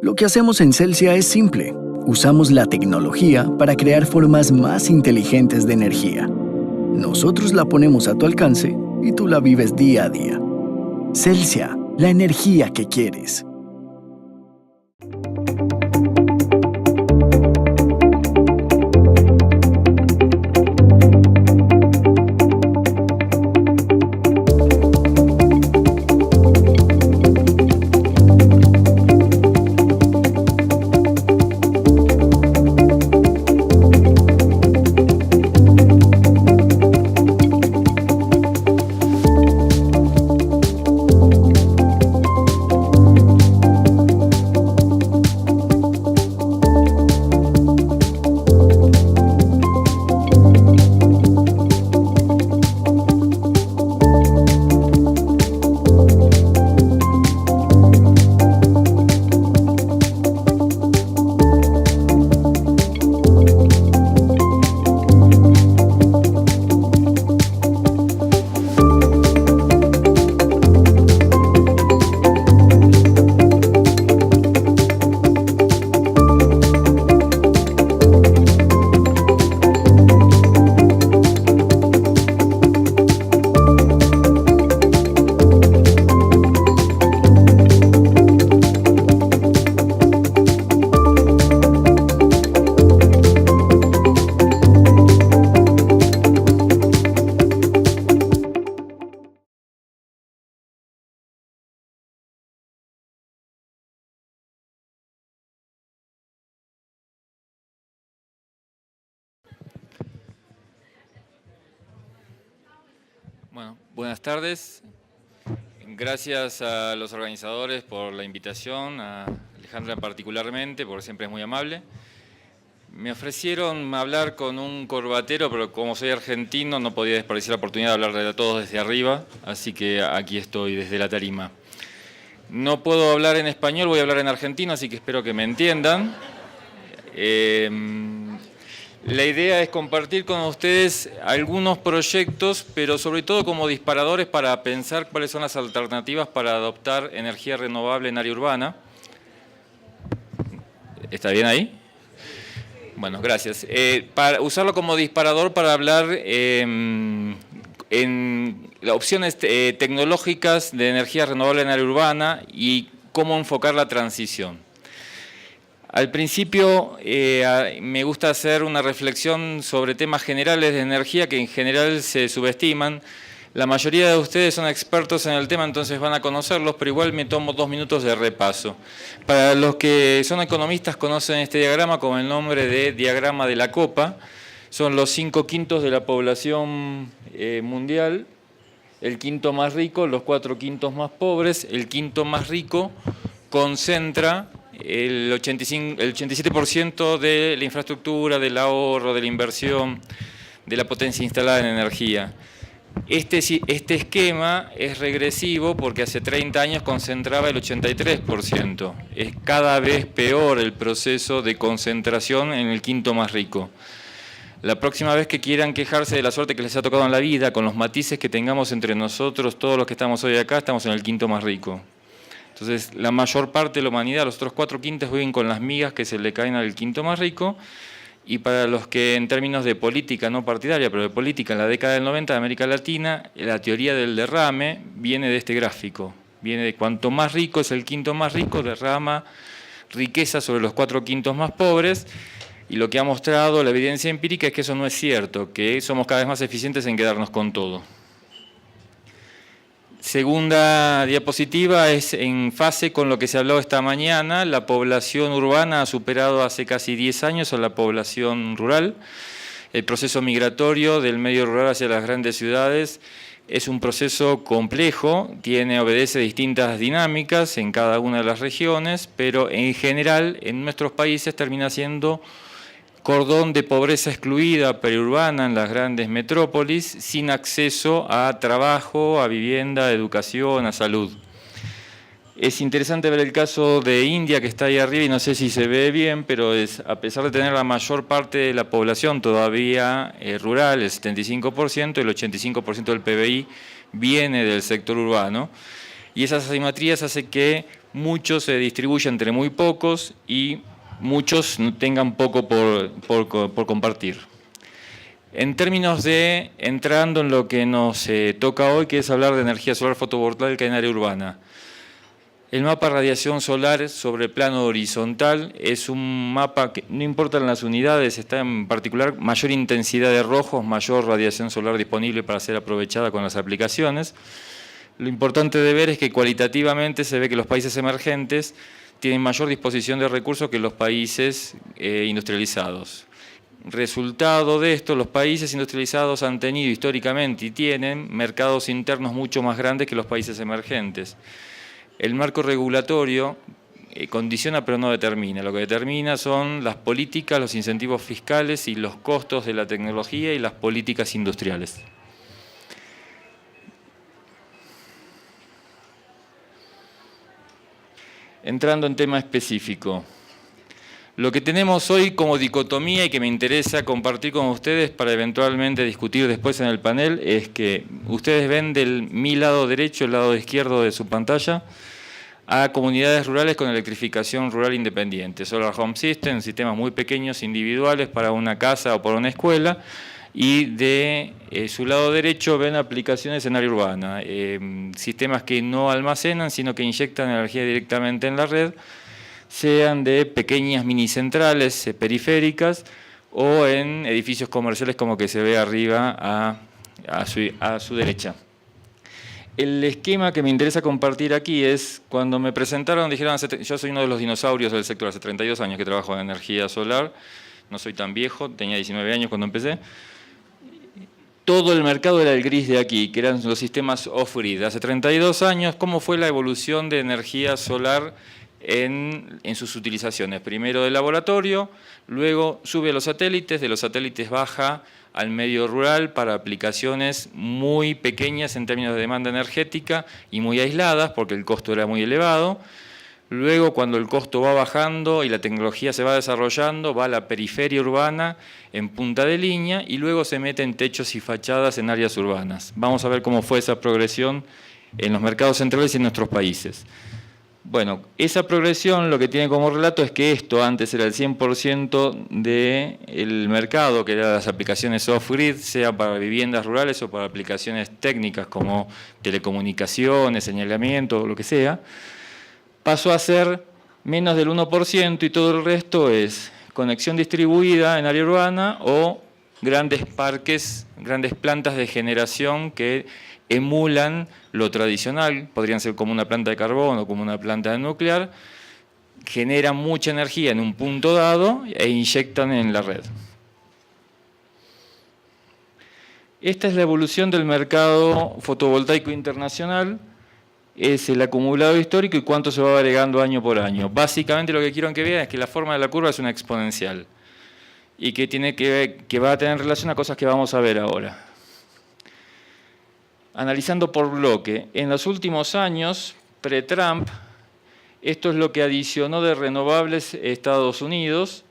Lo que hacemos en Celsia es simple. Usamos la tecnología para crear formas más inteligentes de energía. Nosotros la ponemos a tu alcance y tú la vives día a día. Celsia, la energía que quieres. Bueno, buenas tardes. Gracias a los organizadores por la invitación, a Alejandra particularmente, porque siempre es muy amable. Me ofrecieron hablar con un corbatero, pero como soy argentino no podía desperdiciar la oportunidad de hablar de todos desde arriba, así que aquí estoy desde la tarima. No puedo hablar en español, voy a hablar en argentino, así que espero que me entiendan. La idea es compartir con ustedes algunos proyectos, pero sobre todo como disparadores para pensar cuáles son las alternativas para adoptar energía renovable en área urbana. ¿Está bien ahí? Bueno, gracias. Para usarlo como disparador para hablar en las opciones tecnológicas de energía renovable en área urbana y cómo enfocar la transición. Al principio me gusta hacer una reflexión sobre temas generales de energía que en general se subestiman. La mayoría de ustedes son expertos en el tema, entonces van a conocerlos, pero igual me tomo 2 minutos de repaso. Para los que son economistas conocen este diagrama con el nombre de diagrama de la copa. Son los 5/5 de la población mundial, el quinto más rico, los 4/5 más pobres. El quinto más rico concentra el 87% de la infraestructura, del ahorro, de la inversión, de la potencia instalada en energía. Este esquema es regresivo porque hace 30 años concentraba el 83%. Es cada vez peor el proceso de concentración en el quinto más rico. La próxima vez que quieran quejarse de la suerte que les ha tocado en la vida, con los matices que tengamos entre nosotros, todos los que estamos hoy acá, estamos en el quinto más rico. Entonces, la mayor parte de la humanidad, los otros 4/5, viven con las migas que se le caen al quinto más rico. Y para los que en términos de política, no partidaria, pero de política, en la década del 90 de América Latina, la teoría del derrame viene de este gráfico. Viene de cuanto más rico es el quinto más rico, derrama riqueza sobre los 4/5 más pobres. Y lo que ha mostrado la evidencia empírica es que eso no es cierto, que somos cada vez más eficientes en quedarnos con todo. Segunda diapositiva es en fase con lo que se habló esta mañana. La población urbana ha superado hace casi 10 años a la población rural. El proceso migratorio del medio rural hacia las grandes ciudades es un proceso complejo, obedece distintas dinámicas en cada una de las regiones, pero en general en nuestros países termina siendo cordón de pobreza excluida periurbana en las grandes metrópolis, sin acceso a trabajo, a vivienda, a educación, a salud. Es interesante ver el caso de India, que está ahí arriba, y no sé si se ve bien, pero a pesar de tener la mayor parte de la población todavía rural, el 75%, el 85% del PBI viene del sector urbano. Y esas asimetrías hacen que mucho se distribuya entre muy pocos y muchos tengan poco por compartir. En términos de, entrando en lo que nos toca hoy, que es hablar de energía solar fotovoltaica en área urbana. El mapa radiación solar sobre plano horizontal es un mapa que no importan las unidades, está en particular mayor intensidad de rojos, mayor radiación solar disponible para ser aprovechada con las aplicaciones. Lo importante de ver es que cualitativamente se ve que los países emergentes tienen mayor disposición de recursos que los países industrializados. Resultado de esto, los países industrializados han tenido históricamente y tienen mercados internos mucho más grandes que los países emergentes. El marco regulatorio condiciona pero no determina. Lo que determina son las políticas, los incentivos fiscales y los costos de la tecnología y las políticas industriales. Entrando en tema específico. Lo que tenemos hoy como dicotomía y que me interesa compartir con ustedes para eventualmente discutir después en el panel es que ustedes ven mi lado derecho, el lado izquierdo de su pantalla, a comunidades rurales con electrificación rural independiente. Solar Home System, sistemas muy pequeños, individuales para una casa o para una escuela, y de su lado derecho ven aplicaciones en área urbana, sistemas que no almacenan, sino que inyectan energía directamente en la red, sean de pequeñas minicentrales periféricas o en edificios comerciales como que se ve arriba a su derecha. El esquema que me interesa compartir aquí es, cuando me presentaron, dijeron, yo soy uno de los dinosaurios del sector, hace 32 años que trabajo en energía solar, no soy tan viejo, tenía 19 años cuando empecé. Todo el mercado era el gris de aquí, que eran los sistemas off-grid. Hace 32 años, ¿cómo fue la evolución de energía solar en sus utilizaciones? Primero de laboratorio, luego sube a los satélites, de los satélites baja al medio rural para aplicaciones muy pequeñas en términos de demanda energética y muy aisladas porque el costo era muy elevado. Luego, cuando el costo va bajando y la tecnología se va desarrollando, va a la periferia urbana en punta de línea y luego se mete en techos y fachadas en áreas urbanas. Vamos a ver cómo fue esa progresión en los mercados centrales y en nuestros países. Bueno, esa progresión lo que tiene como relato es que esto antes era el 100% del mercado, que eran las aplicaciones off-grid, sea para viviendas rurales o para aplicaciones técnicas como telecomunicaciones, señalamiento o lo que sea. Pasó a ser menos del 1% y todo el resto es conexión distribuida en área urbana o grandes parques, grandes plantas de generación que emulan lo tradicional, podrían ser como una planta de carbón o como una planta de nuclear, generan mucha energía en un punto dado e inyectan en la red. Esta es la evolución del mercado fotovoltaico internacional. Es el acumulado histórico y cuánto se va agregando año por año. Básicamente lo que quiero que vean es que la forma de la curva es una exponencial y que va a tener relación a cosas que vamos a ver ahora. Analizando por bloque, en los últimos años, pre-Trump, esto es lo que adicionó de renovables Estados Unidos.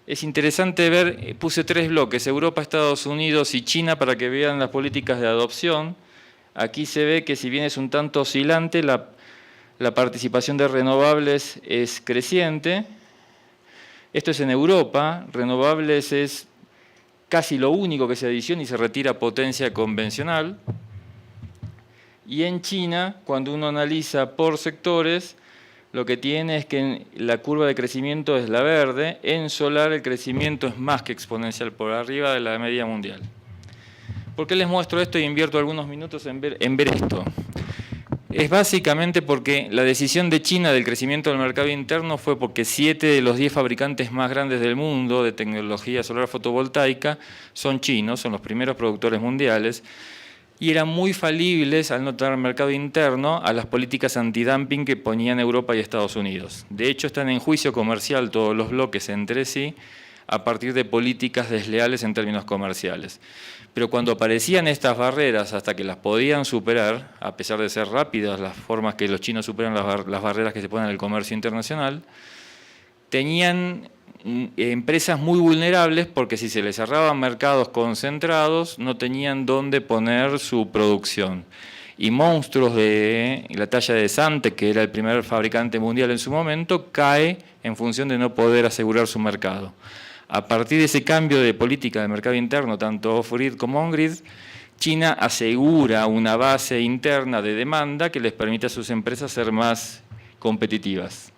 Es interesante ver, puse 3 bloques, Europa, Estados Unidos y China para que vean las políticas de adopción. Aquí se ve que si bien es un tanto oscilante, la participación de renovables es creciente. Esto es en Europa, renovables es casi lo único que se adiciona y se retira potencia convencional. Y en China, cuando uno analiza por sectores, lo que tiene es que la curva de crecimiento es la verde, en solar el crecimiento es más que exponencial, por arriba de la media mundial. ¿Por qué les muestro esto y invierto algunos minutos en ver esto? Es básicamente porque la decisión de China del crecimiento del mercado interno fue porque 7 de los 10 fabricantes más grandes del mundo de tecnología solar fotovoltaica son chinos, son los primeros productores mundiales, y eran muy falibles al no tener mercado interno a las políticas antidumping que ponían Europa y Estados Unidos. De hecho, están en juicio comercial todos los bloques entre sí a partir de políticas desleales en términos comerciales. Pero cuando aparecían estas barreras, hasta que las podían superar, a pesar de ser rápidas las formas que los chinos superan las barreras que se ponen en el comercio internacional, tenían empresas muy vulnerables porque si se les cerraban mercados concentrados no tenían dónde poner su producción. y monstruos de la talla de Sante, que era el primer fabricante mundial en su momento, cae en función de no poder asegurar su mercado. A partir de ese cambio de política de mercado interno, tanto off-grid como on-grid, China asegura una base interna de demanda que les permite a sus empresas ser más competitivas.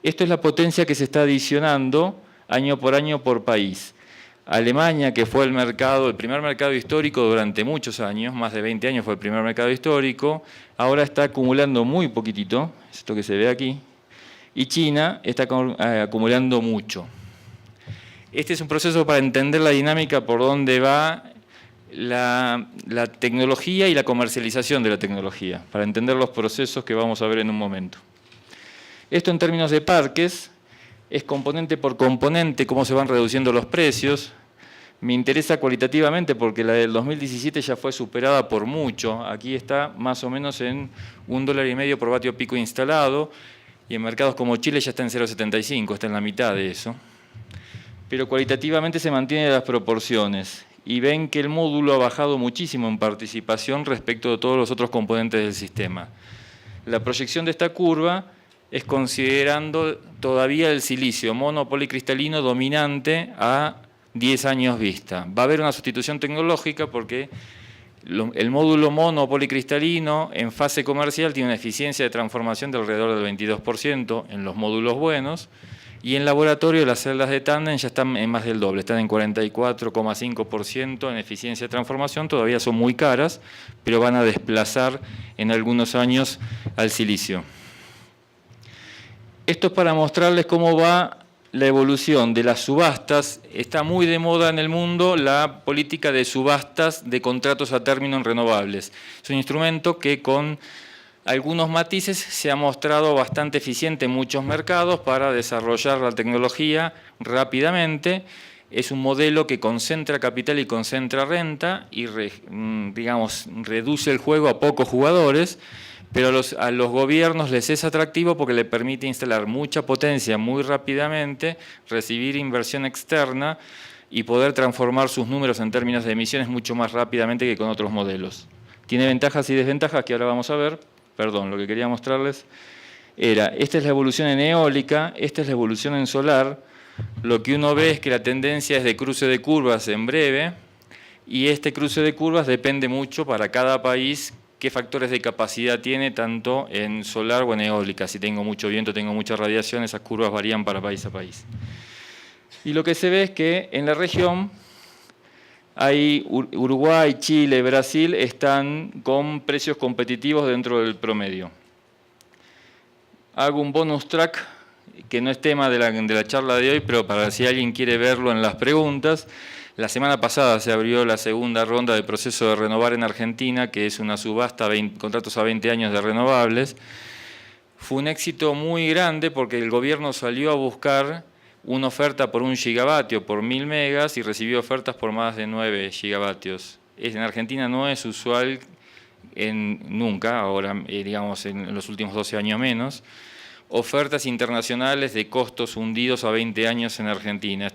Esto es la potencia que se está adicionando año por país. Alemania, que fue el primer mercado histórico durante muchos años, más de 20 años fue el primer mercado histórico, ahora está acumulando muy poquitito, esto que se ve aquí, y China está acumulando mucho. Este es un proceso para entender la dinámica por donde va la tecnología y la comercialización de la tecnología, para entender los procesos que vamos a ver en un momento. Esto en términos de parques es componente por componente, cómo se van reduciendo los precios. Me interesa cualitativamente porque la del 2017 ya fue superada por mucho. Aquí está más o menos en $1,50 por vatio pico instalado y en mercados como Chile ya está en 0,75, está en la mitad de eso. Pero cualitativamente se mantienen las proporciones y ven que el módulo ha bajado muchísimo en participación respecto de todos los otros componentes del sistema. La proyección de esta curva es considerando todavía el silicio monopolicristalino dominante a 10 años vista. Va a haber una sustitución tecnológica porque el módulo monopolicristalino en fase comercial tiene una eficiencia de transformación de alrededor del 22% en los módulos buenos, y en laboratorio las celdas de tándem ya están en más del doble, están en 44,5% en eficiencia de transformación, todavía son muy caras, pero van a desplazar en algunos años al silicio. Esto es para mostrarles cómo va la evolución de las subastas. Está muy de moda en el mundo la política de subastas de contratos a término en renovables. Es un instrumento que con algunos matices se ha mostrado bastante eficiente en muchos mercados para desarrollar la tecnología rápidamente. Es un modelo que concentra capital y concentra renta y reduce el juego a pocos jugadores, pero a los gobiernos les es atractivo porque le permite instalar mucha potencia muy rápidamente, recibir inversión externa y poder transformar sus números en términos de emisiones mucho más rápidamente que con otros modelos. Tiene ventajas y desventajas que ahora vamos a ver. Perdón, lo que quería mostrarles era, esta es la evolución en eólica, esta es la evolución en solar. Lo que uno ve es que la tendencia es de cruce de curvas en breve, y este cruce de curvas depende mucho para cada país qué factores de capacidad tiene, tanto en solar o en eólica. Si tengo mucho viento, tengo mucha radiación, esas curvas varían para país a país. Y lo que se ve es que en la región hay Uruguay, Chile, Brasil están con precios competitivos dentro del promedio. Hago un bonus track, que no es tema de la charla de hoy, pero para si alguien quiere verlo en las preguntas. La semana pasada se abrió la segunda ronda de proceso de renovar en Argentina, que es una subasta, contratos a 20 años de renovables. Fue un éxito muy grande porque el gobierno salió a buscar una oferta por 1 gigavatio, por 1000 megas, y recibió ofertas por más de 9 gigavatios. En Argentina no es usual nunca, ahora digamos en los últimos 12 años menos, ofertas internacionales de costos hundidos a 20 años en Argentina.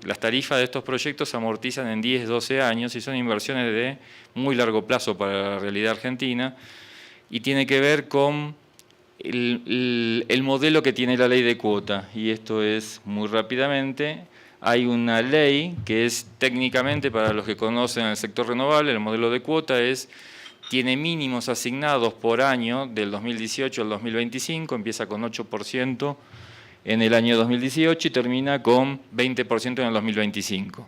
Las tarifas de estos proyectos amortizan en 10, 12 años y son inversiones de muy largo plazo para la realidad argentina, y tiene que ver con el modelo que tiene la ley de cuota. Y esto es muy rápidamente. Hay una ley que es técnicamente, para los que conocen el sector renovable, el modelo de cuota tiene mínimos asignados por año del 2018 al 2025, empieza con 8% en el año 2018 y termina con 20% en el 2025.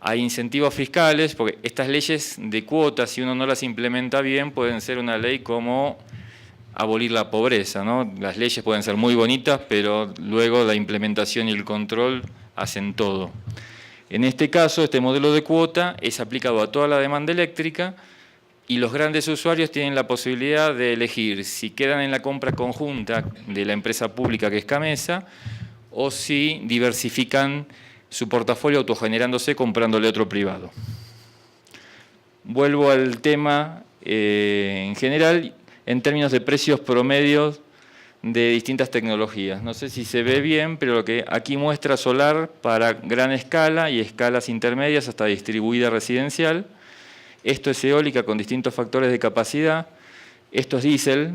Hay incentivos fiscales, porque estas leyes de cuotas, si uno no las implementa bien, pueden ser una ley como abolir la pobreza, ¿no? Las leyes pueden ser muy bonitas, pero luego la implementación y el control hacen todo. En este caso, este modelo de cuota es aplicado a toda la demanda eléctrica, y los grandes usuarios tienen la posibilidad de elegir si quedan en la compra conjunta de la empresa pública que es Camesa, o si diversifican su portafolio autogenerándose comprándole a otro privado. Vuelvo al tema en general, en términos de precios promedios de distintas tecnologías. No sé si se ve bien, pero lo que aquí muestra solar para gran escala y escalas intermedias hasta distribuida residencial. Esto es eólica con distintos factores de capacidad. Esto es diésel.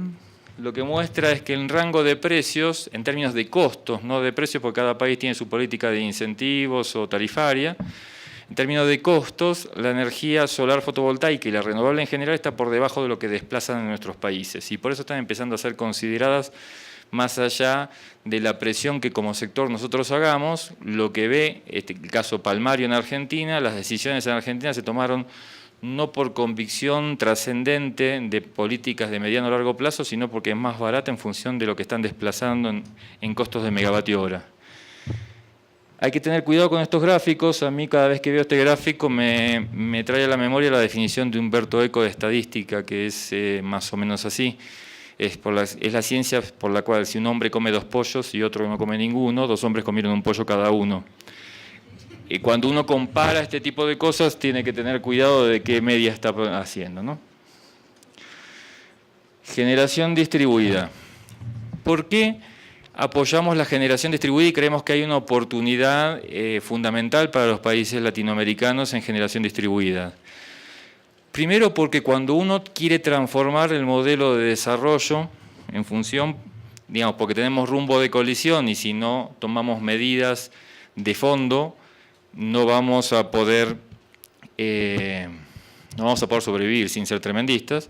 Lo que muestra es que el rango de precios, en términos de costos, no de precios porque cada país tiene su política de incentivos o tarifaria, en términos de costos, la energía solar fotovoltaica y la renovable en general está por debajo de lo que desplazan en nuestros países. Y por eso están empezando a ser consideradas más allá de la presión que como sector nosotros hagamos. Lo que ve, el caso palmario en Argentina, las decisiones en Argentina se tomaron no por convicción trascendente de políticas de mediano o largo plazo, sino porque es más barata en función de lo que están desplazando en costos de megavatio hora. Hay que tener cuidado con estos gráficos. A mí cada vez que veo este gráfico me trae a la memoria la definición de Humberto Eco de estadística, que es más o menos así. Es la ciencia por la cual si un hombre come 2 pollos y otro no come ninguno, 2 hombres comieron un pollo cada uno. Y cuando uno compara este tipo de cosas, tiene que tener cuidado de qué media está haciendo, ¿no? Generación distribuida. ¿Por qué apoyamos la generación distribuida y creemos que hay una oportunidad fundamental para los países latinoamericanos en generación distribuida? Primero porque cuando uno quiere transformar el modelo de desarrollo en función, digamos, porque tenemos rumbo de colisión y si no tomamos medidas de fondo, no vamos a poder sobrevivir sin ser tremendistas.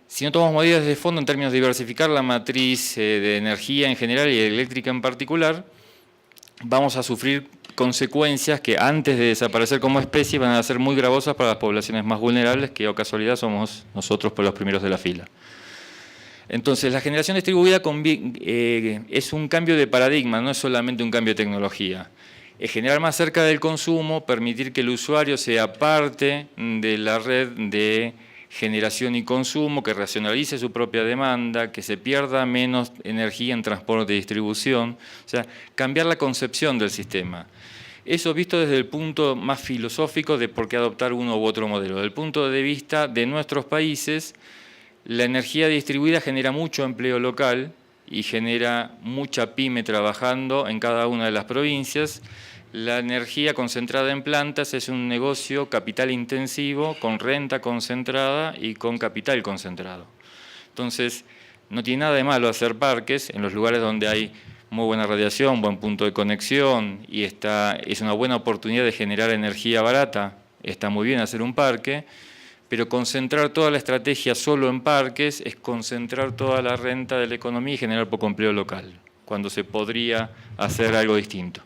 Si no tomamos medidas de fondo en términos de diversificar la matriz de energía en general y eléctrica en particular, vamos a sufrir consecuencias que antes de desaparecer como especie van a ser muy gravosas para las poblaciones más vulnerables, que, o casualidad, somos nosotros por los primeros de la fila. Entonces, la generación distribuida es un cambio de paradigma, no es solamente un cambio de tecnología. Es generar más cerca del consumo, permitir que el usuario sea parte de la red de generación y consumo, que racionalice su propia demanda, que se pierda menos energía en transporte y distribución, o sea, cambiar la concepción del sistema. Eso visto desde el punto más filosófico de por qué adoptar uno u otro modelo. Desde el punto de vista de nuestros países, la energía distribuida genera mucho empleo local y genera mucha pyme trabajando en cada una de las provincias. La energía concentrada en plantas es un negocio capital intensivo, con renta concentrada y con capital concentrado. Entonces, no tiene nada de malo hacer parques en los lugares donde hay muy buena radiación, buen punto de conexión y es una buena oportunidad de generar energía barata. Está muy bien hacer un parque, pero concentrar toda la estrategia solo en parques es concentrar toda la renta de la economía y generar poco empleo local, cuando se podría hacer algo distinto.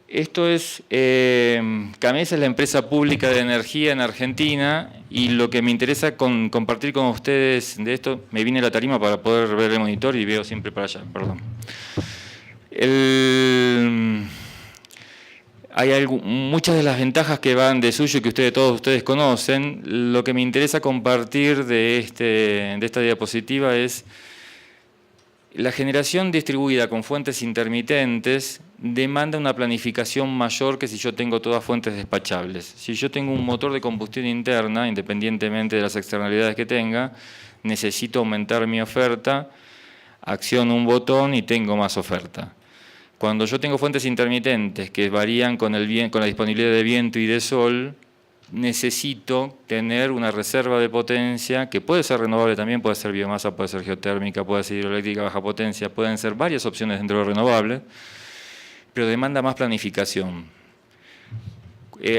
Esto es, Camesa es la empresa pública de energía en Argentina y lo que me interesa compartir con ustedes de esto, me vine a la tarima para poder ver el monitor y veo siempre para allá, perdón. Hay muchas de las ventajas que van de suyo que todos ustedes conocen. Lo que me interesa compartir de esta diapositiva es la generación distribuida con fuentes intermitentes demanda una planificación mayor que si yo tengo todas fuentes despachables. Si yo tengo un motor de combustión interna, independientemente de las externalidades que tenga, necesito aumentar mi oferta, acciono un botón y tengo más oferta. Cuando yo tengo fuentes intermitentes que varían con la disponibilidad de viento y de sol, necesito tener una reserva de potencia que puede ser renovable también, puede ser biomasa, puede ser geotérmica, puede ser hidroeléctrica baja potencia, pueden ser varias opciones dentro de renovables, pero demanda más planificación.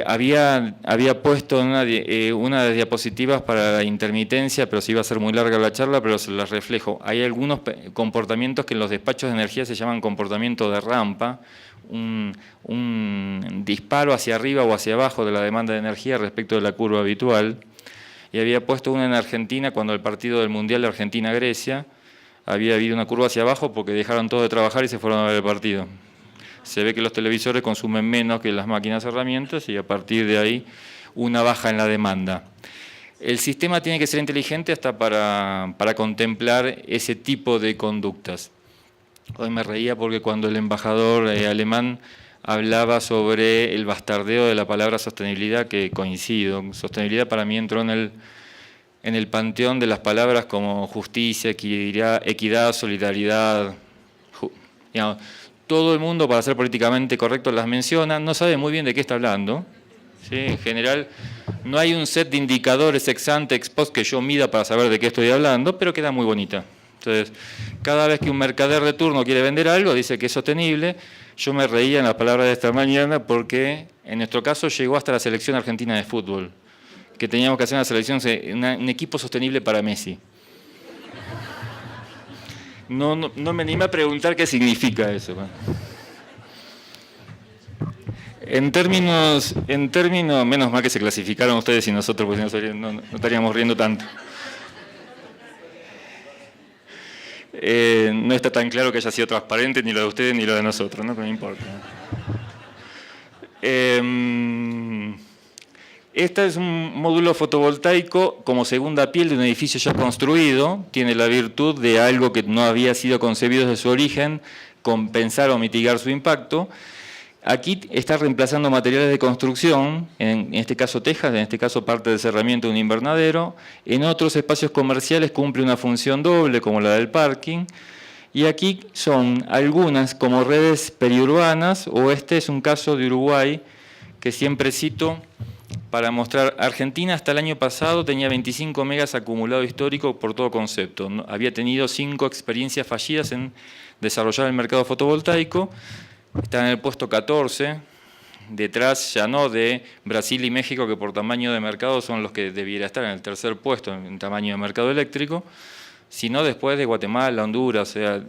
Había puesto una de las diapositivas para la intermitencia, pero se iba a ser muy larga la charla, pero se las reflejo. Hay algunos comportamientos que en los despachos de energía se llaman comportamiento de rampa, un disparo hacia arriba o hacia abajo de la demanda de energía respecto de la curva habitual. Y había puesto una en Argentina cuando el partido del Mundial de Argentina-Grecia, había habido una curva hacia abajo porque dejaron todos de trabajar y se fueron a ver el partido. Se ve que los televisores consumen menos que las máquinas herramientas y a partir de ahí una baja en la demanda. El sistema tiene que ser inteligente hasta para contemplar ese tipo de conductas. Hoy me reía porque cuando el embajador alemán hablaba sobre el bastardeo de la palabra sostenibilidad, que coincido. Sostenibilidad para mí entró en el panteón de las palabras como justicia, equidad, solidaridad. Digamos, todo el mundo, para ser políticamente correcto, las menciona, no sabe muy bien de qué está hablando. ¿Sí? En general, no hay un set de indicadores ex ante, ex post que yo mida para saber de qué estoy hablando, pero queda muy bonita. Entonces, cada vez que un mercader de turno quiere vender algo, dice que es sostenible. Yo me reía en las palabras de esta mañana porque en nuestro caso llegó hasta la selección argentina de fútbol, que teníamos que hacer una selección, un equipo sostenible para Messi. No me animé a preguntar qué significa eso. En términos, menos mal que se clasificaron ustedes y nosotros, porque no estaríamos riendo tanto. No está tan claro que haya sido transparente ni lo de ustedes ni lo de nosotros, ¿no? Pero no importa. Este es un módulo fotovoltaico como segunda piel de un edificio ya construido. Tiene la virtud de algo que no había sido concebido desde su origen, compensar o mitigar su impacto. Aquí está reemplazando materiales de construcción, en este caso tejas, en este caso parte del cerramiento de un invernadero. En otros espacios comerciales cumple una función doble, como la del parking. Y aquí son algunas como redes periurbanas, o este es un caso de Uruguay que siempre cito para mostrar. Argentina hasta el año pasado tenía 25 megas acumulado histórico por todo concepto. Había tenido 5 experiencias fallidas en desarrollar el mercado fotovoltaico. Está en el puesto 14, detrás ya no de Brasil y México, que por tamaño de mercado son los que debiera estar en el tercer puesto en tamaño de mercado eléctrico, sino después de Guatemala, Honduras, o sea,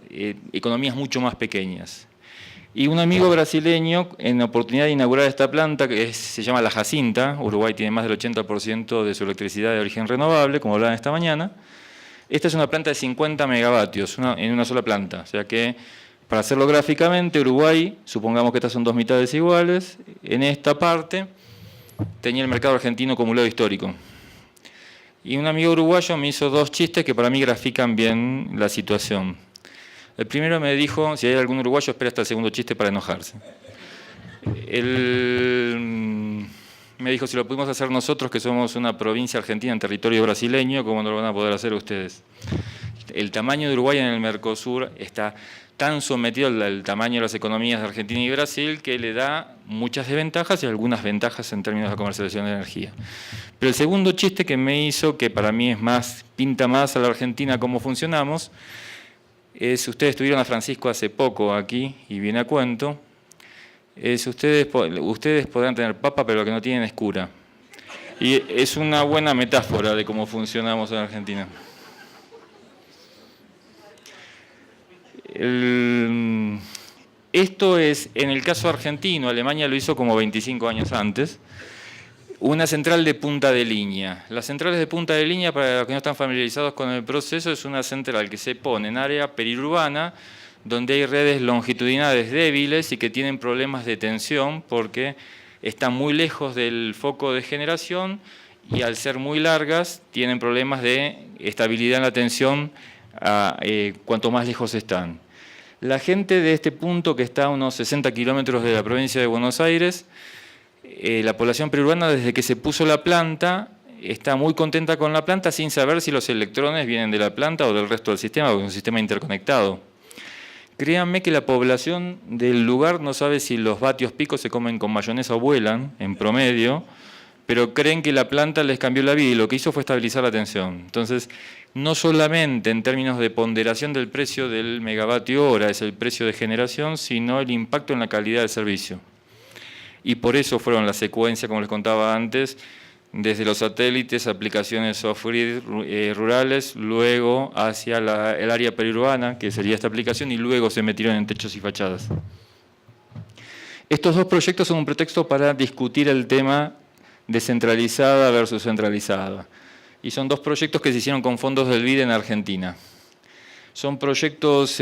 economías mucho más pequeñas. Y un amigo brasileño, en la oportunidad de inaugurar esta planta, que se llama La Jacinta, Uruguay tiene más del 80% de su electricidad de origen renovable, como hablaban esta mañana. Esta es una planta de 50 megavatios en una sola planta, o sea que, para hacerlo gráficamente, Uruguay, supongamos que estas son dos mitades iguales, en esta parte tenía el mercado argentino acumulado histórico. Y un amigo uruguayo me hizo 2 chistes que para mí grafican bien la situación. El primero me dijo, si hay algún uruguayo, espera hasta el segundo chiste para enojarse. Me dijo, si lo pudimos hacer nosotros, que somos una provincia argentina en territorio brasileño, ¿cómo no lo van a poder hacer ustedes? El tamaño de Uruguay en el Mercosur está tan sometido al tamaño de las economías de Argentina y Brasil que le da muchas desventajas y algunas ventajas en términos de comercialización de energía. Pero el segundo chiste que me hizo, que para mí pinta más a la Argentina cómo funcionamos, es, ustedes estuvieron a Francisco hace poco aquí, y viene a cuento, es ustedes podrán tener papa, pero lo que no tienen es cura. Y es una buena metáfora de cómo funcionamos en Argentina. Esto es, en el caso argentino, Alemania lo hizo como 25 años antes, una central de punta de línea. Las centrales de punta de línea, para los que no están familiarizados con el proceso, es una central que se pone en área periurbana, donde hay redes longitudinales débiles y que tienen problemas de tensión porque están muy lejos del foco de generación y al ser muy largas tienen problemas de estabilidad en la tensión cuanto más lejos están. La gente de este punto, que está a unos 60 kilómetros de la provincia de Buenos Aires, la población periurbana, desde que se puso la planta, está muy contenta con la planta sin saber si los electrones vienen de la planta o del resto del sistema, porque es un sistema interconectado. Créanme que la población del lugar no sabe si los vatios picos se comen con mayonesa o vuelan, en promedio, pero creen que la planta les cambió la vida y lo que hizo fue estabilizar la tensión. Entonces, no solamente en términos de ponderación del precio del megavatio hora es el precio de generación, sino el impacto en la calidad del servicio. Y por eso fueron la secuencia, como les contaba antes, desde los satélites, aplicaciones off-grid rurales, luego hacia el área periurbana, que sería esta aplicación, y luego se metieron en techos y fachadas. Estos 2 proyectos son un pretexto para discutir el tema descentralizada versus centralizada. Y son 2 proyectos que se hicieron con fondos del BID en Argentina. Son proyectos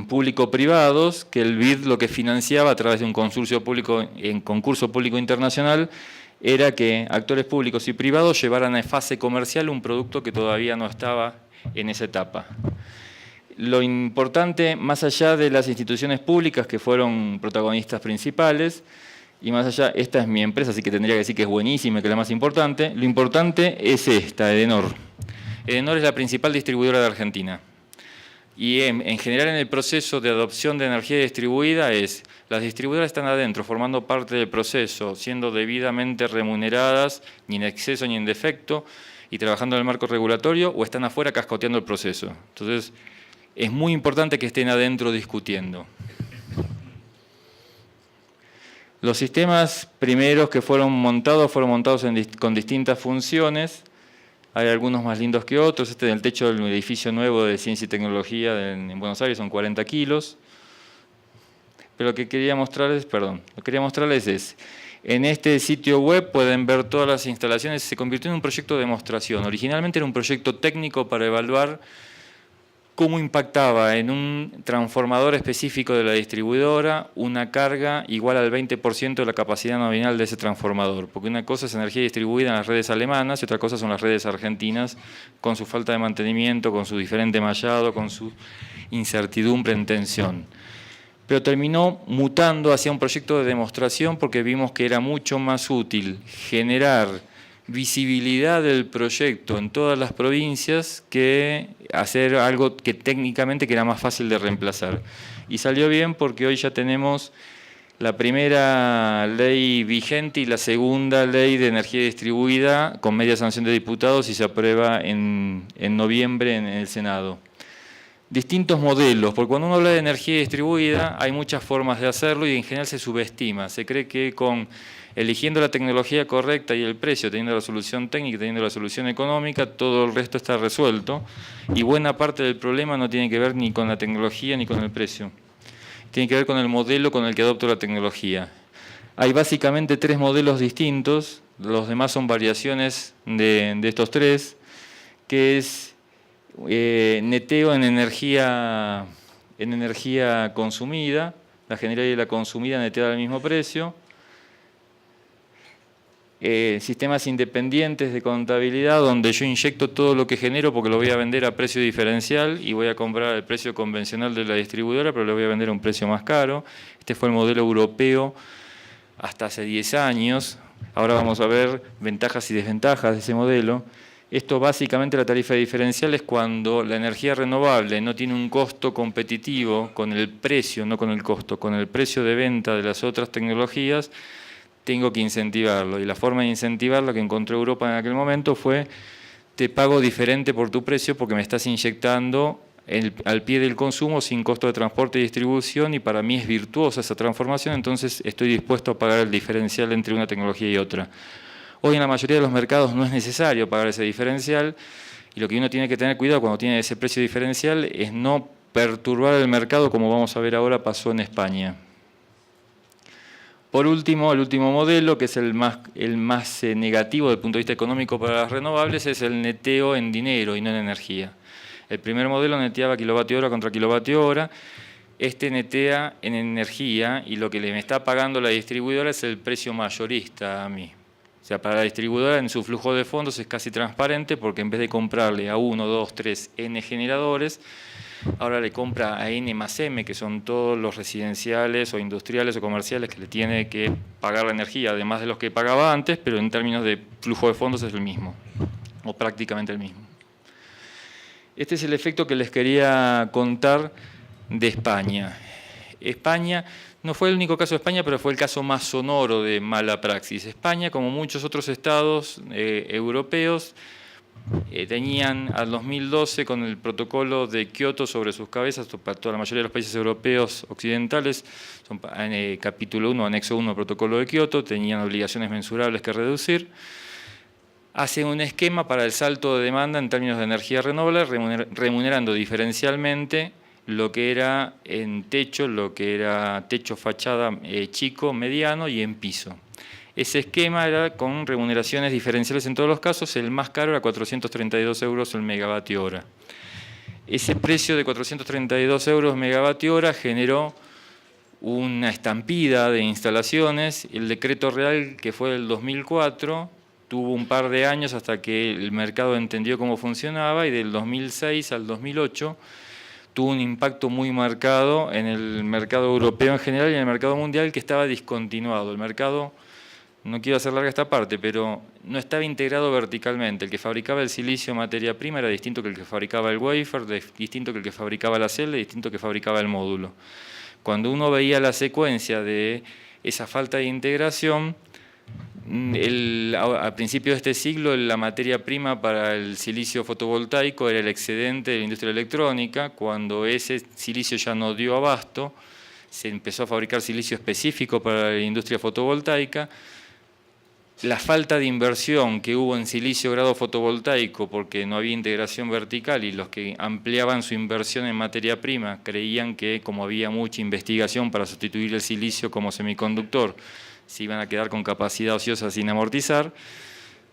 público-privados que el BID lo que financiaba a través de un consorcio público en concurso público internacional era que actores públicos y privados llevaran a fase comercial un producto que todavía no estaba en esa etapa. Lo importante, más allá de las instituciones públicas que fueron protagonistas principales, y más allá, esta es mi empresa, así que tendría que decir que es buenísima y que es la más importante, lo importante es esta, Edenor. Edenor es la principal distribuidora de Argentina. Y en general en el proceso de adopción de energía distribuida las distribuidoras están adentro, formando parte del proceso, siendo debidamente remuneradas, ni en exceso ni en defecto, y trabajando en el marco regulatorio, o están afuera cascoteando el proceso. Entonces, es muy importante que estén adentro discutiendo. Los sistemas primeros que fueron montados con distintas funciones. Hay algunos más lindos que otros. Este del techo del edificio nuevo de Ciencia y Tecnología en Buenos Aires son 40 kilos. Pero lo que quería mostrarles es, en este sitio web pueden ver todas las instalaciones. Se convirtió en un proyecto de demostración. Originalmente era un proyecto técnico para evaluar cómo impactaba en un transformador específico de la distribuidora una carga igual al 20% de la capacidad nominal de ese transformador. Porque una cosa es energía distribuida en las redes alemanas y otra cosa son las redes argentinas con su falta de mantenimiento, con su diferente mallado, con su incertidumbre en tensión. Pero terminó mutando hacia un proyecto de demostración porque vimos que era mucho más útil generar visibilidad del proyecto en todas las provincias que hacer algo que técnicamente que era más fácil de reemplazar. Y salió bien porque hoy ya tenemos la primera ley vigente y la segunda ley de energía distribuida con media sanción de diputados y se aprueba en noviembre en el Senado. Distintos modelos, porque cuando uno habla de energía distribuida hay muchas formas de hacerlo y en general se subestima. Se cree que eligiendo la tecnología correcta y el precio, teniendo la solución técnica, teniendo la solución económica, todo el resto está resuelto. Y buena parte del problema no tiene que ver ni con la tecnología ni con el precio. Tiene que ver con el modelo con el que adopto la tecnología. Hay básicamente 3 modelos distintos, los demás son variaciones de estos 3, que es neteo en energía consumida, la generada y la consumida neteada al mismo precio. Sistemas independientes de contabilidad donde yo inyecto todo lo que genero porque lo voy a vender a precio diferencial y voy a comprar el precio convencional de la distribuidora, pero lo voy a vender a un precio más caro. Este fue el modelo europeo hasta hace 10 años. Ahora vamos a ver ventajas y desventajas de ese modelo. Esto básicamente la tarifa diferencial es cuando la energía renovable no tiene un costo competitivo con el precio, no con el costo, con el precio de venta de las otras tecnologías, tengo que incentivarlo. Y la forma de incentivarlo que encontró Europa en aquel momento fue te pago diferente por tu precio porque me estás inyectando al pie del consumo sin costo de transporte y distribución y para mí es virtuosa esa transformación, entonces estoy dispuesto a pagar el diferencial entre una tecnología y otra. Hoy en la mayoría de los mercados no es necesario pagar ese diferencial y lo que uno tiene que tener cuidado cuando tiene ese precio diferencial es no perturbar el mercado como vamos a ver ahora pasó en España. Por último, el último modelo, que es el más negativo desde el punto de vista económico para las renovables, es el neteo en dinero y no en energía. El primer modelo neteaba kilovatio hora contra kilovatio hora. Este netea en energía y lo que me está pagando la distribuidora es el precio mayorista a mí. O sea, para la distribuidora en su flujo de fondos es casi transparente porque en vez de comprarle a 1, 2, 3, N generadores, ahora le compra a N más M, que son todos los residenciales o industriales o comerciales que le tiene que pagar la energía, además de los que pagaba antes, pero en términos de flujo de fondos es el mismo, o prácticamente el mismo. Este es el efecto que les quería contar de España. España no fue el único caso de España, pero fue el caso más sonoro de mala praxis. España, como muchos otros estados europeos, tenían al 2012 con el protocolo de Kioto sobre sus cabezas, para toda la mayoría de los países europeos occidentales, son capítulo 1, anexo 1 del protocolo de Kioto, tenían obligaciones mensurables que reducir. Hace un esquema para el salto de demanda en términos de energía renovable, remunerando diferencialmente lo que era en techo, lo que era techo fachada chico, mediano y en piso. Ese esquema era con remuneraciones diferenciales en todos los casos, el más caro era 432 euros el megavatio hora. Ese precio de 432 euros megavatio hora generó una estampida de instalaciones. El decreto real, que fue del 2004, tuvo un par de años hasta que el mercado entendió cómo funcionaba y del 2006 al 2008 tuvo un impacto muy marcado en el mercado europeo en general y en el mercado mundial que estaba discontinuado. El mercado no quiero hacer larga esta parte, pero no estaba integrado verticalmente. El que fabricaba el silicio materia prima era distinto que el que fabricaba el wafer, distinto que el que fabricaba la celda, distinto que fabricaba el módulo. Cuando uno veía la secuencia de esa falta de integración, a principios de este siglo la materia prima para el silicio fotovoltaico era el excedente de la industria electrónica. Cuando ese silicio ya no dio abasto, se empezó a fabricar silicio específico para la industria fotovoltaica. La falta de inversión que hubo en silicio grado fotovoltaico porque no había integración vertical y los que ampliaban su inversión en materia prima creían que como había mucha investigación para sustituir el silicio como semiconductor, se iban a quedar con capacidad ociosa sin amortizar,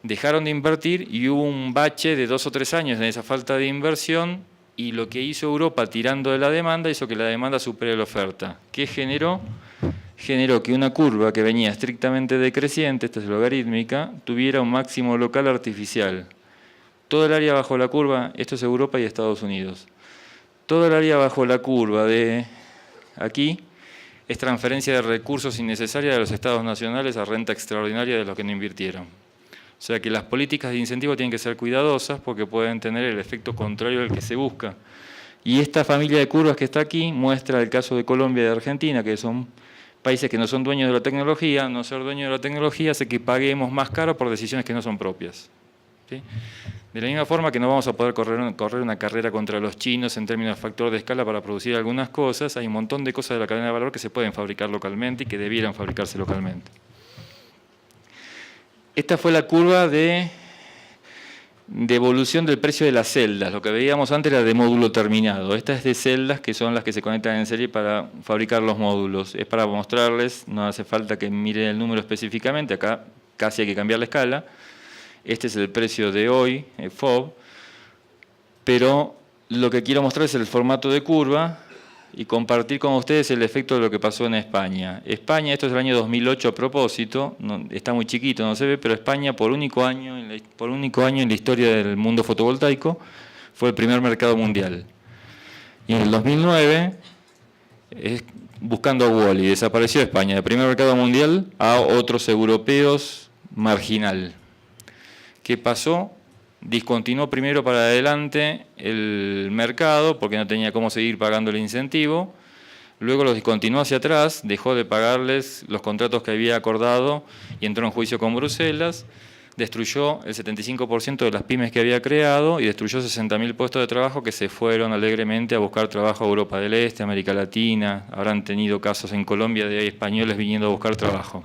dejaron de invertir y hubo un bache de 2 o 3 años en esa falta de inversión y lo que hizo Europa tirando de la demanda hizo que la demanda supere la oferta. ¿Qué generó? Generó que una curva que venía estrictamente decreciente, esta es logarítmica, tuviera un máximo local artificial. Todo el área bajo la curva, esto es Europa y Estados Unidos, todo el área bajo la curva de aquí es transferencia de recursos innecesarios de los estados nacionales a renta extraordinaria de los que no invirtieron. O sea que las políticas de incentivo tienen que ser cuidadosas porque pueden tener el efecto contrario al que se busca. Y esta familia de curvas que está aquí muestra el caso de Colombia y de Argentina, que son países que no son dueños de la tecnología. No ser dueños de la tecnología hace que paguemos más caro por decisiones que no son propias. ¿Sí? De la misma forma que no vamos a poder correr una carrera contra los chinos en términos de factor de escala para producir algunas cosas, hay un montón de cosas de la cadena de valor que se pueden fabricar localmente y que debieran fabricarse localmente. Esta fue la curva de evolución del precio de las celdas. Lo que veíamos antes era de módulo terminado. Esta es de celdas que son las que se conectan en serie para fabricar los módulos. Es para mostrarles, no hace falta que miren el número específicamente, acá casi hay que cambiar la escala. Este es el precio de hoy, el FOB, pero lo que quiero mostrar es el formato de curva y compartir con ustedes el efecto de lo que pasó en España. España, esto es el año 2008 a propósito, está muy chiquito, no se ve, pero España por único año en la historia del mundo fotovoltaico fue el primer mercado mundial. Y en el 2009, buscando a Wall-E, desapareció España, del primer mercado mundial a otros europeos marginal. ¿Qué pasó? Discontinuó primero para adelante el mercado porque no tenía cómo seguir pagando el incentivo, luego lo discontinuó hacia atrás, dejó de pagarles los contratos que había acordado y entró en juicio con Bruselas, destruyó el 75% de las pymes que había creado y destruyó 60.000 puestos de trabajo que se fueron alegremente a buscar trabajo a Europa del Este, América Latina. Habrán tenido casos en Colombia de españoles viniendo a buscar trabajo.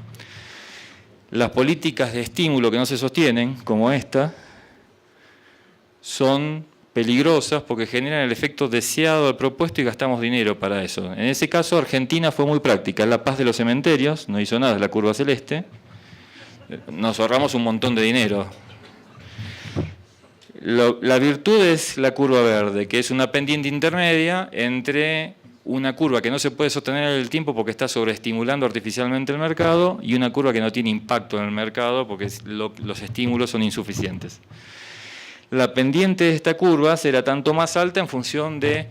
Las políticas de estímulo que no se sostienen, como esta, son peligrosas porque generan el efecto deseado del propuesto y gastamos dinero para eso. En ese caso, Argentina fue muy práctica. La paz de los cementerios, no hizo nada, es la curva celeste. Nos ahorramos un montón de dinero. La virtud es la curva verde, que es una pendiente intermedia entre una curva que no se puede sostener en el tiempo porque está sobreestimulando artificialmente el mercado y una curva que no tiene impacto en el mercado porque los estímulos son insuficientes. La pendiente de esta curva será tanto más alta en función de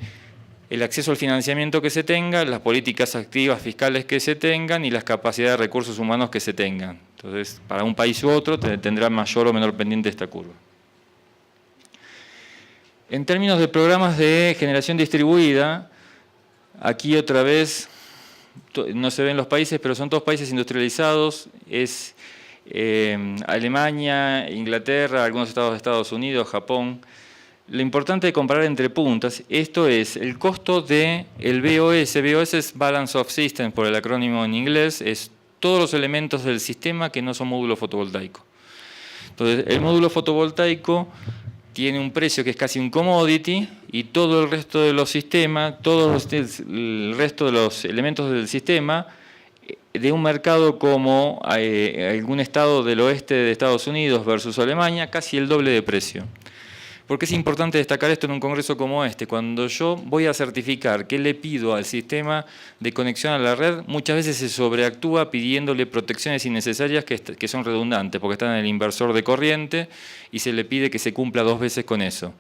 el acceso al financiamiento que se tenga, las políticas activas fiscales que se tengan y las capacidades de recursos humanos que se tengan. Entonces, para un país u otro tendrá mayor o menor pendiente esta curva. En términos de programas de generación distribuida, aquí otra vez, no se ven los países, pero son todos países industrializados, es Alemania, Inglaterra, algunos estados de Estados Unidos, Japón. Lo importante de comparar entre puntas, esto es el costo del BOS. BOS es Balance of System, por el acrónimo en inglés, es todos los elementos del sistema que no son módulo fotovoltaico. Entonces, el módulo fotovoltaico tiene un precio que es casi un commodity y todo el resto de los sistemas, el resto de los elementos del sistema, de un mercado como algún estado del oeste de Estados Unidos versus Alemania, casi el doble de precio. ¿Por qué es importante destacar esto en un congreso como este? Cuando yo voy a certificar qué le pido al sistema de conexión a la red, muchas veces se sobreactúa pidiéndole protecciones innecesarias que son redundantes, porque están en el inversor de corriente y se le pide que se cumpla 2 veces con eso.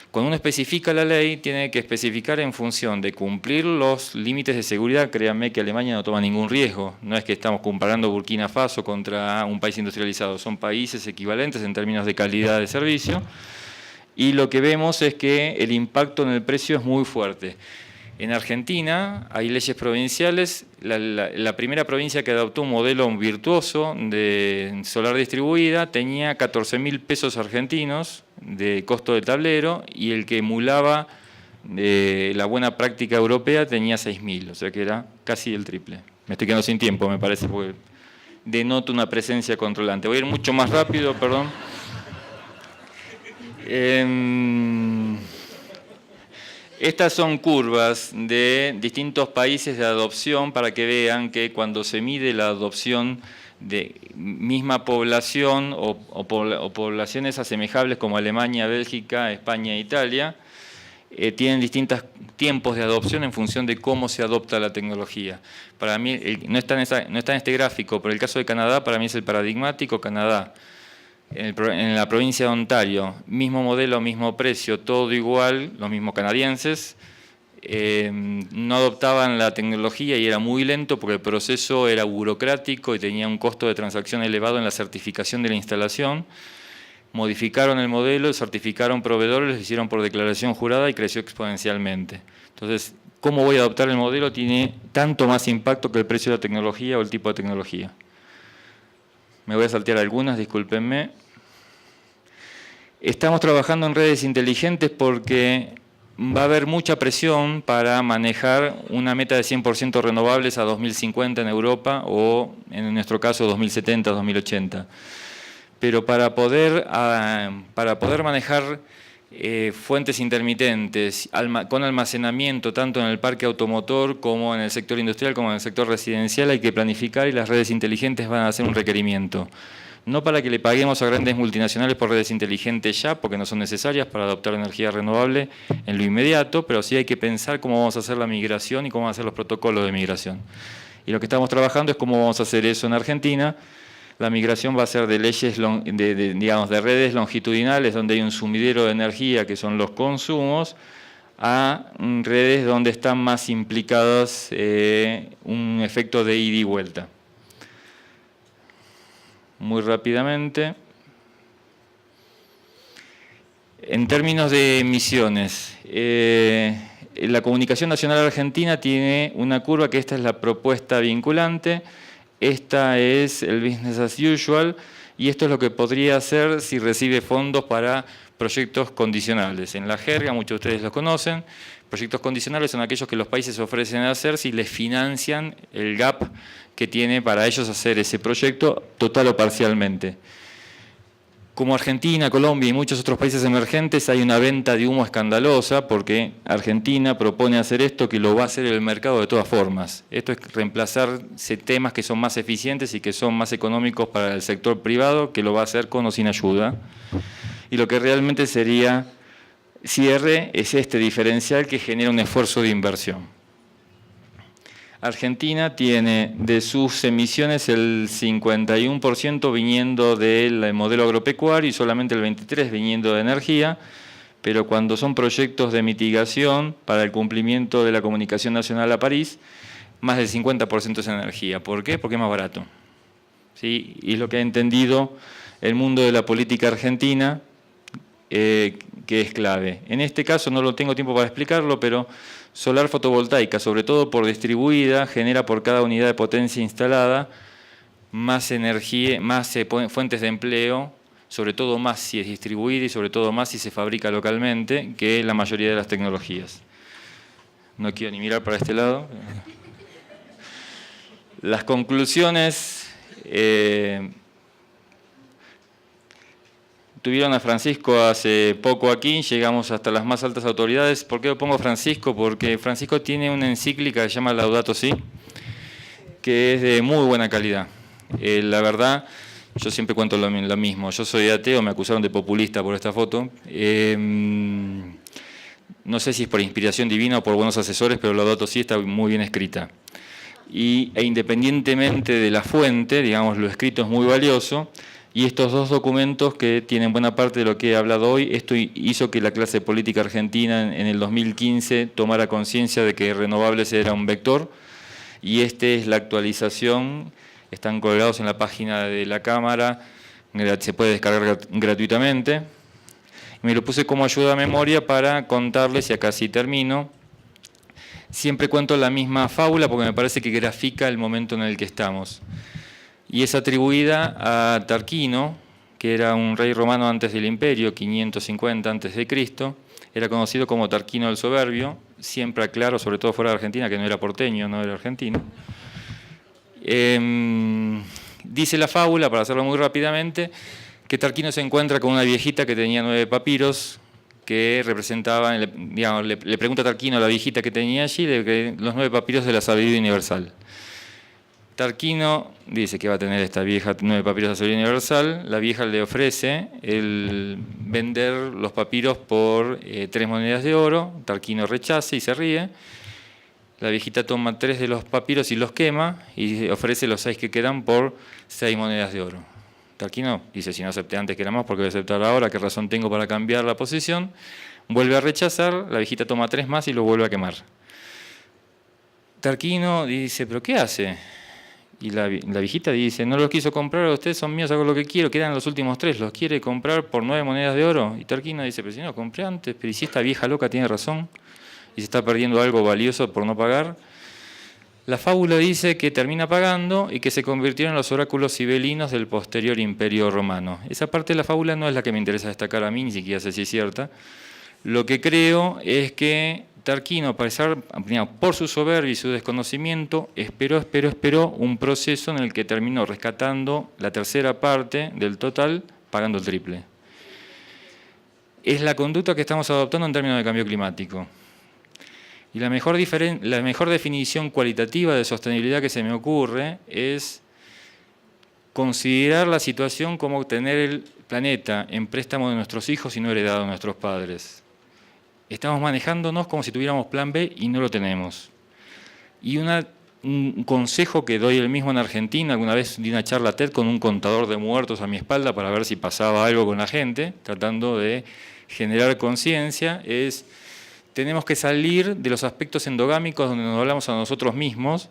Cuando uno especifica la ley, tiene que especificar en función de cumplir los límites de seguridad. Créanme que Alemania no toma ningún riesgo. No es que estamos comparando Burkina Faso contra un país industrializado. Son países equivalentes en términos de calidad de servicio. Y lo que vemos es que el impacto en el precio es muy fuerte. En Argentina hay leyes provinciales. La primera provincia que adoptó un modelo virtuoso de solar distribuida tenía 14.000 pesos argentinos de costo de tablero, y el que emulaba la buena práctica europea tenía 6.000, o sea que era casi el triple. Me estoy quedando sin tiempo, me parece, porque denota una presencia controlante. Voy a ir mucho más rápido, perdón. Estas son curvas de distintos países de adopción para que vean que cuando se mide la adopción de misma población o poblaciones asemejables como Alemania, Bélgica, España e Italia, tienen distintos tiempos de adopción en función de cómo se adopta la tecnología. Para mí, no está en este gráfico, pero el caso de Canadá para mí es el paradigmático. Canadá, en la provincia de Ontario, mismo modelo, mismo precio, todo igual, los mismos canadienses, no adoptaban la tecnología y era muy lento porque el proceso era burocrático y tenía un costo de transacción elevado en la certificación de la instalación. Modificaron el modelo, certificaron proveedores, lo hicieron por declaración jurada y creció exponencialmente. Entonces, cómo voy a adoptar el modelo tiene tanto más impacto que el precio de la tecnología o el tipo de tecnología. Me voy a saltear algunas, discúlpenme. Estamos trabajando en redes inteligentes porque va a haber mucha presión para manejar una meta de 100% renovables a 2050 en Europa o, en nuestro caso, 2070, 2080. Pero para poder manejar fuentes intermitentes con almacenamiento tanto en el parque automotor como en el sector industrial como en el sector residencial hay que planificar, y las redes inteligentes van a ser un requerimiento. No para que le paguemos a grandes multinacionales por redes inteligentes ya, porque no son necesarias para adoptar energía renovable en lo inmediato, pero sí hay que pensar cómo vamos a hacer la migración y cómo van a ser los protocolos de migración. Y lo que estamos trabajando es cómo vamos a hacer eso en Argentina. La migración va a ser de leyes, de redes longitudinales donde hay un sumidero de energía que son los consumos, a redes donde están más implicadas un efecto de ida y vuelta. Muy rápidamente. En términos de emisiones, la Comunicación Nacional Argentina tiene una curva que esta es la propuesta vinculante. Esta es el business as usual, y esto es lo que podría hacer si recibe fondos para proyectos condicionales. En la jerga, muchos de ustedes los conocen, proyectos condicionales son aquellos que los países ofrecen hacer si les financian el gap que tiene para ellos hacer ese proyecto total o parcialmente. Como Argentina, Colombia y muchos otros países emergentes hay una venta de humo escandalosa porque Argentina propone hacer esto que lo va a hacer el mercado de todas formas. Esto es reemplazar temas que son más eficientes y que son más económicos para el sector privado, que lo va a hacer con o sin ayuda. Y lo que realmente sería cierre es este diferencial que genera un esfuerzo de inversión. Argentina tiene de sus emisiones el 51% viniendo del modelo agropecuario y solamente el 23% viniendo de energía, pero cuando son proyectos de mitigación para el cumplimiento de la Comunicación Nacional a París, más del 50% es energía. ¿Por qué? Porque es más barato. ¿Sí? Y es lo que ha entendido el mundo de la política argentina, que es clave. En este caso no lo tengo tiempo para explicarlo, pero solar fotovoltaica, sobre todo por distribuida, genera por cada unidad de potencia instalada más energía, más fuentes de empleo, sobre todo más si es distribuida y sobre todo más si se fabrica localmente, que la mayoría de las tecnologías. No quiero ni mirar para este lado. Las conclusiones... Tuvieron a Francisco hace poco aquí, llegamos hasta las más altas autoridades. ¿Por qué lo pongo Francisco? Porque Francisco tiene una encíclica que se llama Laudato Si, que es de muy buena calidad. La verdad, yo siempre cuento lo mismo. Yo soy ateo, me acusaron de populista por esta foto. No sé si es por inspiración divina o por buenos asesores, pero Laudato Si está muy bien escrita. E independientemente de la fuente, digamos, lo escrito es muy valioso. Y estos dos documentos que tienen buena parte de lo que he hablado hoy, esto hizo que la clase política argentina en el 2015 tomara conciencia de que renovables era un vector, y esta es la actualización, están colgados en la página de la Cámara, se puede descargar gratuitamente. Me lo puse como ayuda a memoria para contarles, y acá sí termino. Siempre cuento la misma fábula porque me parece que grafica el momento en el que estamos. Y es atribuida a Tarquino, que era un rey romano antes del Imperio, 550 a.C., era conocido como Tarquino el Soberbio, siempre aclaro, sobre todo fuera de Argentina, que no era porteño, no era argentino. Dice la fábula, para hacerlo muy rápidamente, que Tarquino se encuentra con una viejita que tenía 9 papiros, que representaban, digamos, le pregunta a Tarquino a la viejita que tenía allí, los 9 papiros de la sabiduría universal. Tarquino dice que va a tener esta vieja 9 papiros de sabiduría universal. La vieja le ofrece el vender los papiros por 3 monedas de oro. Tarquino rechaza y se ríe. La viejita toma 3 de los papiros y los quema y ofrece los 6 que quedan por 6 monedas de oro. Tarquino dice, si no acepté antes que era más, ¿por qué voy a aceptar ahora? ¿Qué razón tengo para cambiar la posición? Vuelve a rechazar, la viejita toma 3 más y los vuelve a quemar. Tarquino dice, ¿pero qué hace? Y la viejita dice, no los quiso comprar, ustedes son míos, hago lo que quiero, quedan los últimos 3, ¿los quiere comprar por 9 monedas de oro? Y Tarquino dice, pero si no, compré antes, pero ¿y si esta vieja loca tiene razón? Y se está perdiendo algo valioso por no pagar. La fábula dice que termina pagando y que se convirtieron en los oráculos sibelinos del posterior Imperio Romano. Esa parte de la fábula no es la que me interesa destacar a mí, ni siquiera sé si es cierta. Lo que creo es que Tarquino, por su soberbia y su desconocimiento, esperó un proceso en el que terminó rescatando la tercera parte del total, pagando el triple. Es la conducta que estamos adoptando en términos de cambio climático. Y la mejor definición cualitativa de sostenibilidad que se me ocurre es considerar la situación como tener el planeta en préstamo de nuestros hijos y no heredado de nuestros padres. Estamos manejándonos como si tuviéramos plan B y no lo tenemos. Y un consejo que doy el mismo en Argentina, alguna vez di una charla TED con un contador de muertos a mi espalda para ver si pasaba algo con la gente, tratando de generar conciencia, es tenemos que salir de los aspectos endogámicos donde nos hablamos a nosotros mismos,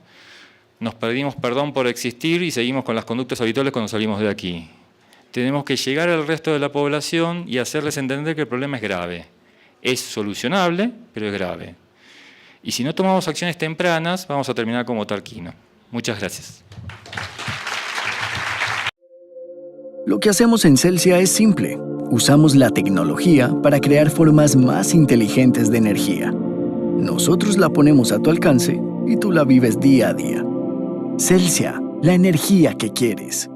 nos pedimos perdón por existir y seguimos con las conductas habituales cuando salimos de aquí. Tenemos que llegar al resto de la población y hacerles entender que el problema es grave. Es solucionable, pero es grave. Y si no tomamos acciones tempranas, vamos a terminar como Tarquino. Muchas gracias. Lo que hacemos en Celsia es simple. Usamos la tecnología para crear formas más inteligentes de energía. Nosotros la ponemos a tu alcance y tú la vives día a día. Celsia, la energía que quieres.